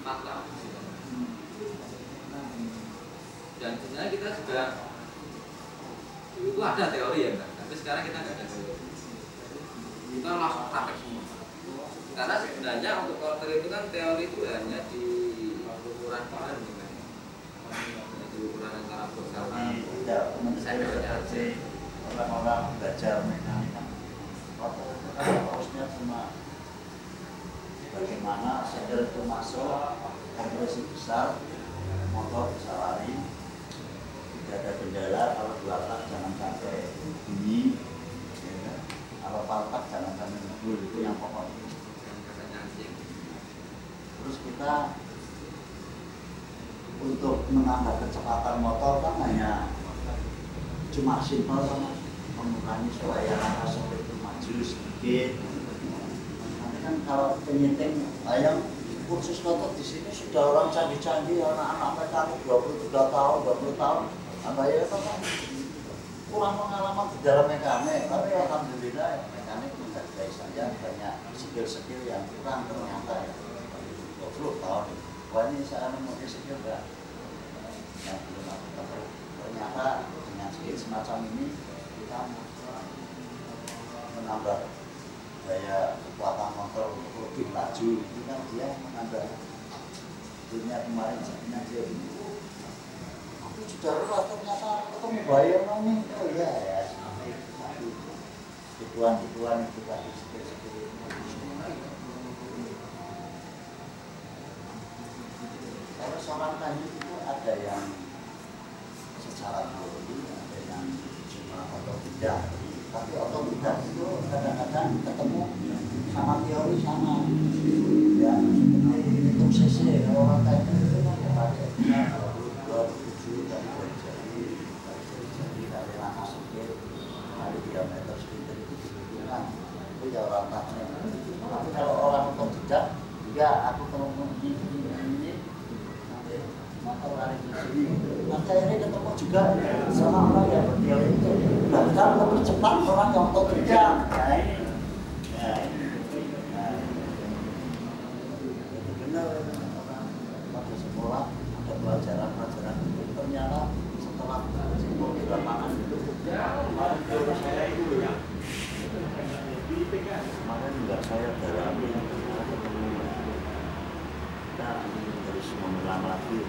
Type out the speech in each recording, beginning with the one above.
patah. Dan sebenarnya kita juga itu ada teori ya kan, tapi sekarang kita nggak ada teori. Kita langsung praktek semua. Karena sebenarnya untuk quarter itu kan teori itu hanya di ukuran kan, di ukuran antara bersama. Tidak, sebenarnya orang-orang belajar mekanika. Quarter itu kan harusnya cuma bagaimana setir itu masuk, kompresi besar, motor bisa lari, tidak ada kendala. Kalau dua tak jangan sampai bunyi, ya. Kalau paltak jangan sampai ngebul, itu yang pokok. Terus kita untuk menambah kecepatan motor kan hanya cuma simpel sama mengurangi supaya langkah setir itu maju sedikit. Nanti kan kalau penyeting ayam kursus motor di sini sudah orang canggih-canggih, anak-anak mekanik 23 tahun, 20 tahun. Apa ya itu kan kurang pengalaman di dalam mekanik, tapi alhamdulillah mekanik menghargai saya banyak skill-skill yang kurang ternyata ya. 20 tahun. Wah ini saya nemu skill enggak? Ya belum aku ternyata dengan skill semacam ini kita menambah daya kekuatan motor untuk lebih laju. Ini kan dia menambah dunia kemarin sebenarnya dia ini aku sudah lupa ternyata ketemu bayar nih. Oh iya ya tipuan-tipuan itu tadi skill-skill kalau seorang teknik itu ada yang secara teori, ada yang cuma otodidak. Tapi otodidak itu kadang-kadang ketemu sama teori sama ya seperti hitung cc. Kalau orang teknik itu kan pakai 27 dari jari dari langkah setir dari diameter setir itu dibutuhkan. Itu ya orang teknik. Tapi kalau orang otodidak juga aku kalau ini motor lari di sini. Nanti ini ketemu juga sama orang yang berteori itu. Bahkan lebih cepat orang yang otodidak. Ya ini. Ya ini. Itu benar orang pada sekolah ada pelajaran-pelajaran itu ternyata setelah simpul di lapangan itu kemarin kalau saya itu ya kemarin enggak saya dalami kita harus mengulang lagi.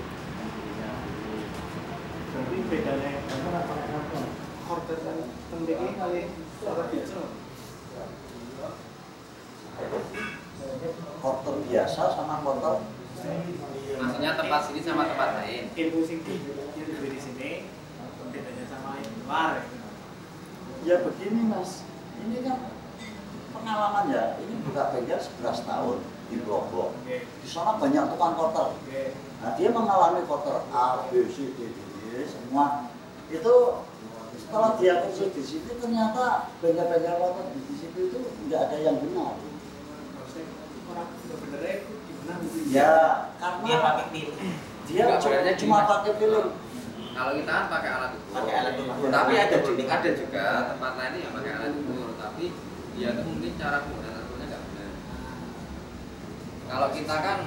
Berarti bedanya antara pakai apa? Quarter dan pendeknya kali suara kecil. Quarter biasa sama quarter. Maksudnya tempat sini sama tempat lain. Ilmu sing di sini bedanya sama yang luar. Ya begini mas, ini kan pengalaman ya. Ini buka bengkel 11 tahun di Lombok. Di sana banyak tukang quarter. Nah dia mengalami quarter A, B, C, D, E semua. Itu setelah dia kursus di situ ternyata bengkel-bengkel quarter di situ itu nggak ada yang benar. Orang benernya gimana? Ya karena dia pakai pilih. Dia cuma pakai film. Kalau kita kan pakai alat ukur. Pakai alat ukur. Tapi ada juga tempat lain yang pakai alat ukur, tapi dia itu mungkin cara penggunaan alatnya nggak benar. Kalau kita kan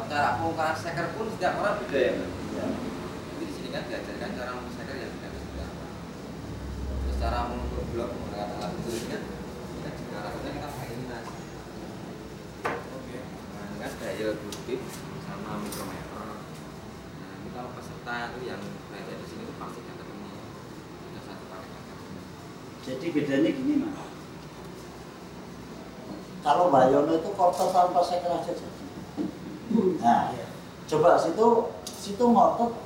cara pengukuran steker pun setiap orang beda ya. Jadi di sini kan diajarkan cara mengukur steker yang beda seperti apa. Terus cara mengukur blok menggunakan alat ukur ini kan juga alatnya kita pakai ini mas. Nah ini kan daya gudip sama mikrometer. Nah ini kalau peserta itu yang belajar di sini itu pasti dapat ini. Ada satu paket. Jadi bedanya gini mas. Kalau Mbak Yono itu quarter tanpa seker aja jadi. Nah, coba situ ngotot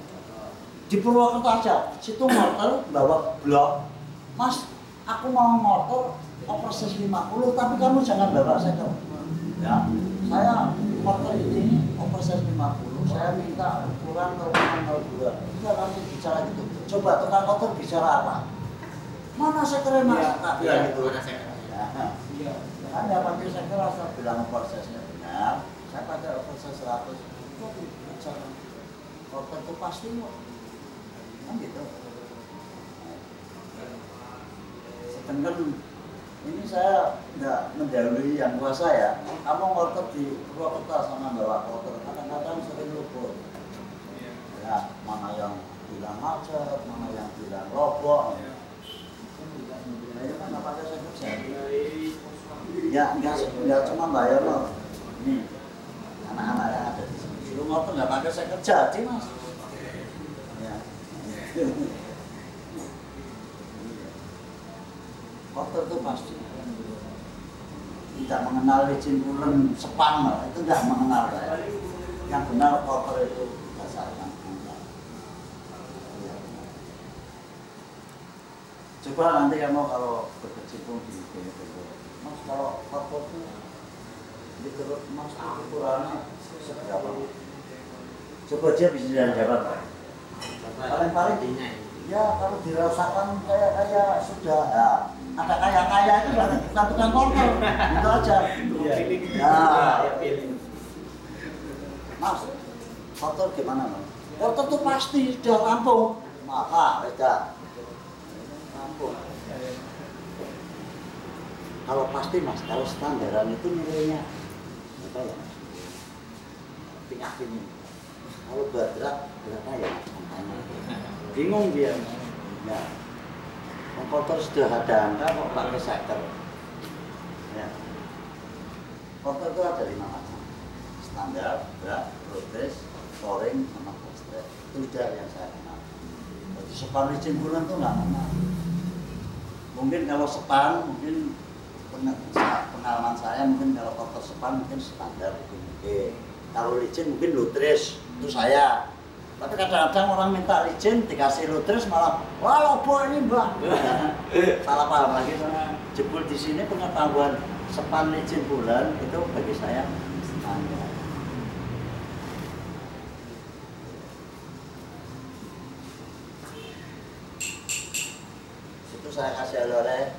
di Purwokerto aja. Situ ngotot bawa blok. Mas, aku mau ngotot oversize 50, tapi kamu jangan bawa seker. Ya, saya ngotot ini oversize 50. Saya minta ukuran 0,02. Kita nanti bicara gitu. Coba tukang kotor bicara apa? Mana sekernya mas? Iya, gitu. mana seker? Iya. Anda pakai seker asal bilang prosesnya benar. Saya pakai proses 100. Kok bicara kotor itu pasti kok. Kan gitu. Sedangkan ini saya nggak mendahului yang kuasa ya. Kamu ngotot di Purwokerto sama bawa kotor, kadang-kadang sering luput. Ya, mana yang bilang macet, mana yang bilang robok. Nah, itu kan nggak pakai saya kerja. Ya, nggak cuma bayar loh. Ini anak-anak yang ada di sini. Lu ngotot nggak pakai saya kerja, Mas. Ya. Kotor itu pasti tidak mengenal licin pulen sepang, itu tidak mengenal saya. Yang benar kotor itu berdasarkan enggak. Coba nanti kamu kalau berkecimpung di BPO, Mas kalau kotor itu di perut Mas ukurannya seberapa? Coba dia bisa jawab. Paling-paling ya kalau dirasakan kayak sudah ya, ada kaya itu bukan tukang kotor itu aja ya. Mas kotor gimana Mas? Kotor tuh pasti sudah rampung maka sudah rampung. Kalau pasti Mas, kalau standaran itu nilainya berapa ya Mas? Pinyak ini kalau berat berapa ya angkanya? Bingung dia. Ya. Kotor sudah ada angka kok pakai seker. Ya. Kotor itu ada 5 macam. Standar, berat, rotes, touring, sama fast-track. Itu sudah yang saya kenal. Jadi sepan licin bulan itu nggak kenal. Mungkin kalau sepan, mungkin pengalaman saya mungkin kalau kotor sepan mungkin standar mungkin. Kalau licin mungkin lutris itu saya. Tapi kadang-kadang orang minta licin dikasih lutris malah wah lobo ini mbak. Salah paham lagi karena jebul di sini pengetahuan sepan licin bulan itu bagi saya standar. Itu saya kasih oleh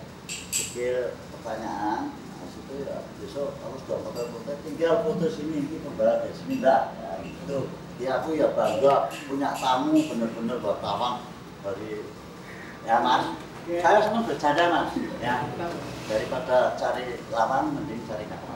kecil pertanyaan. Nah, itu ya besok kalau sudah foto-foto tinggal foto sini ini pembalap dari sini mbak. Ya, itu. Ya aku ya bangga punya tamu bener-bener wartawan dari ya Mas. Saya senang bercanda Mas. Ya daripada cari lawan mending cari kawan.